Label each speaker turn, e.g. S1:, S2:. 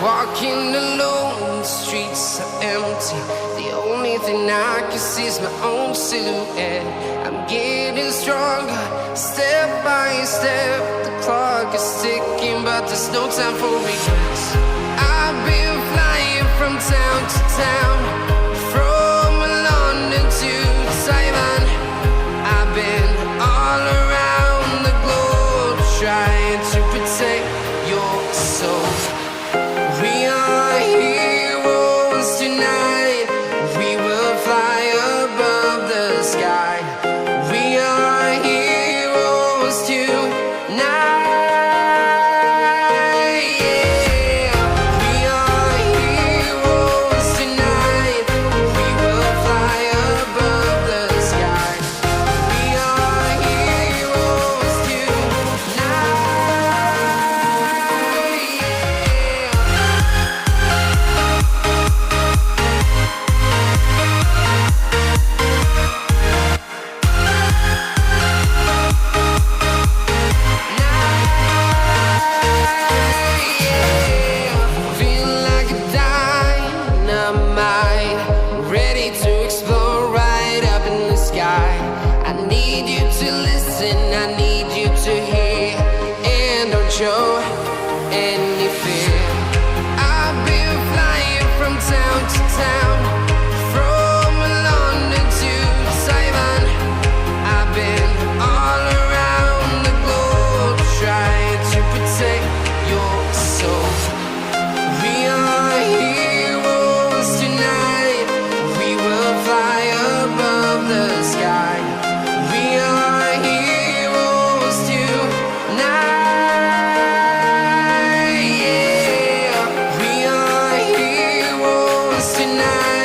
S1: Walking alone, the streets are empty. The only thing I can see is my own silhouette. I'm getting stronger, step by step. The clock is ticking, but there's no time for regrets. I've been flying from town to town, from London to Taiwan. I've been all around the globe, trying to protect your soul. We are heroes tonight. We will fly above the sky. We are heroes tonight. Yeah. We are heroes tonight. We will fly above the sky. We are heroes tonight. I need you to hear and don't show any fear. I've been flying from town to town, from London to Taiwan. I've been all around the globe, trying to protect your soul. We are heroes tonight. We will fly above the sky. We are heroes tonight. Yeah, we are heroes tonight.